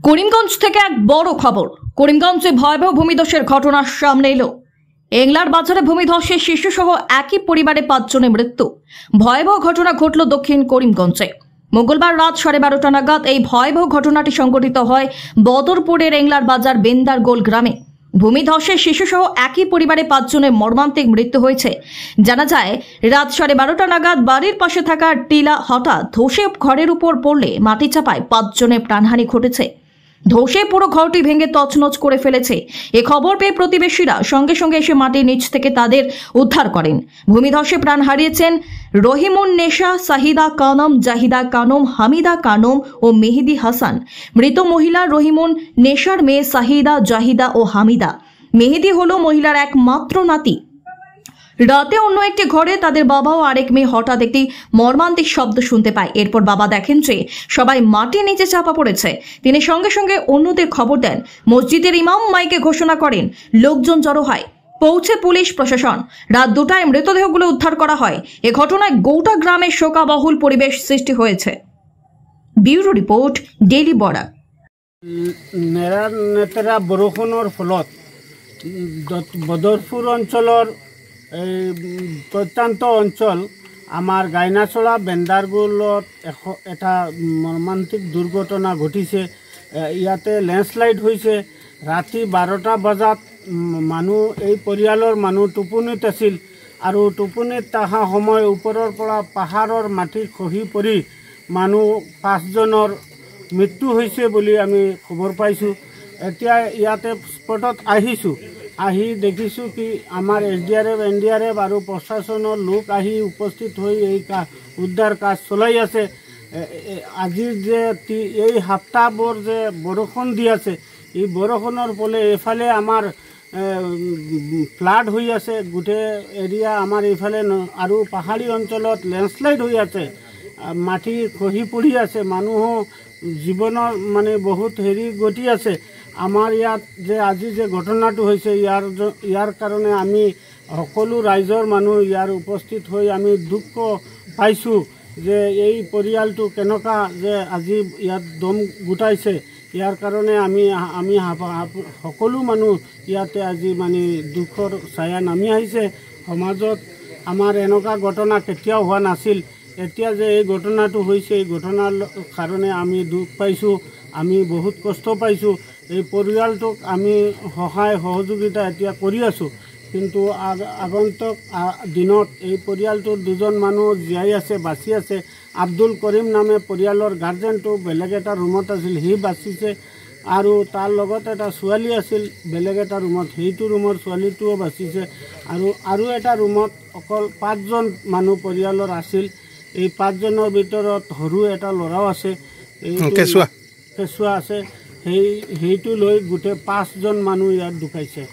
করিমগঞ্জ থেকে এক বড় খবর। করিমগঞ্জে ভয়াবহ ভূমিধসের ঘটনা সামনে এলো। এংলার বাজারে ভূমিধসে শিশুসহ একই পরিবারে 5 জনের মৃত্যু। ভয়াবহ ঘটনা ঘটল দক্ষিণ করিমগঞ্জে। মঙ্গলবার রাত 12:30 নাগাদ এই ভয়াবহ ঘটনাটি সংঘটিত হয় বদরপুরের এংলার বাজার বেন্দারগোল গ্রামে। ভূমিধসে শিশুসহ একই পরিবারে 5 জনের মর্মান্তিক মৃত্যু হয়েছে। জানা যায়, রাত 12:30 নাগাদ বাড়ির পাশে থাকা টিলা হঠাৎ ধসে ঘরের উপর পড়লে মাটি চাপায় 5 জনের প্রাণহানি ঘটেছে। ধসে পুরো ঘরটি ভেঙে তছনছ করে ফেলেছে। এ খবর পেয়ে প্রতিবেশীরা সঙ্গে সঙ্গে এসে মাটির নিচ থেকে তাদের উদ্ধার করেন। ভূমিধসে প্রাণ হারিয়েছেন রহিমুন নেশা, সাহিদা কানম, জাহিদা কানম, হামিদা কানম ও মেহেদি হাসান। মৃত মহিলা রহিমুন নেশার মেয়ে সাহিদা, জাহিদা ও হামিদা। মেহেদি হলো মহিলার একমাত্র নাতি। রাতে অন্য একটি ঘরে তাদের বাবা ও আরেক মেয়ে হঠাৎ একটি মর্মান্তিক শব্দ শুনতে পায়। এরপর বাবা দেখেন যে সবাই মাটির নিচে চাপা পড়েছে। তিনি সঙ্গে সঙ্গে অন্যদের খবর দেন। মসজিদের ইমাম মাইকে ঘোষণা করেন। লোকজন জড়ো হয়। পৌঁছে পুলিশ প্রশাসন। রাত 2টায় মৃতদেহগুলো উদ্ধার করা হয়। এ ঘটনায় গোটা গ্রামে শোকাবহুল পরিবেশ সৃষ্টি হয়েছে। Bureau report, daily Barak. নেতারা বৰষুণৰ ফলত বদৰপুৰ অঞ্চলৰ প্ৰত্যন্ত অঞ্চল আমাৰ গাইনাচলা বেন্দাৰগোলত এটা মৰ্মান্তিক দুৰ্ঘটনা ঘটিছে। ইয়াতে লেণ্ডশ্লাইড হৈছে। ৰাতি 12টা বজাত মানুহ, এই পৰিয়ালৰ মানুহ টোপনিত আছিল আৰু টোপনিত থকা সময় ওপৰৰ পৰা পাহাৰৰ মাটি খহি পৰি মানুহ 5 জনৰ মৃত্যু হৈছে বুলি আমি খবৰ পাইছোঁ। এতিয়া ইয়াতে স্পটত আহিছোঁ। আহি দেখিছোঁ কি আমাৰ SDRF, NDRF আৰু প্ৰশাসনৰ লোক আহি উপস্থিত হৈ এই উদ্ধাৰ কাজ চলাই আছে। আজি যে এই সপ্তাহবোৰ যে বৰষুণ দি আছে, এই বৰষুণৰ ফলে এইফালে আমাৰ ফ্লাড হৈ আছে। গোটেই এৰিয়া আমাৰ এইফালে আৰু পাহাৰী অঞ্চলত লেণ্ডশ্লাইড হৈ আছে, মাটি খহি পৰি আছে, মানুহো জীৱনৰ মানে বহুত গতি আছে। আমাৰ ইয়াত যে আজি যে ঘটনাটো হৈছে, ইয়াৰ কাৰণে আমি সকলো ৰাইজৰ মানুহ ইয়াৰ উপস্থিত হৈ আমি দুখ পাইছোঁ যে এই পৰিয়ালটো কেনেকুৱা যে আজি ইয়াত দম গোটাইছে। ইয়াৰ কাৰণে আমি সকলো মানুহ ইয়াতে আজি মানে দুখৰ ছায়া নামি আহিছে। সমাজত আমাৰ এনেকুৱা ঘটনা কেতিয়াও হোৱা নাছিল। এতিয়া যে এই ঘটনাটো হৈছে, এই ঘটনাৰ কাৰণে আমি দুখ পাইছোঁ, আমি বহুত কষ্ট পাইছোঁ। এই পৰিয়ালটোক আমি সহায় সহযোগিতা এতিয়া কৰি আছোঁ, কিন্তু আগন্তুক দিনত এই পৰিয়ালটোৰ 2জন মানুহ জীয়াই আছে, বাচি আছে। আব্দুল কৰিম নামে পৰিয়ালৰ গাৰ্জেনটো বেলেগ এটা ৰুমত আছিল, সি বাচিছে। আৰু তাৰ লগত এটা ছোৱালী আছিল বেলেগ এটা ৰুমত, সেইটো ৰুমৰ ছোৱালীটোও বাচিছে। আৰু এটা ৰুমত অকল 5জন মানুহ পৰিয়ালৰ আছিল। এই 5জনৰ ভিতৰত সৰু এটা ল'ৰাও আছে, কেঁচুৱা আছে। সেইটো লৈ গোটেই 5জন মানুহ ইয়াত ঢুকাইছে।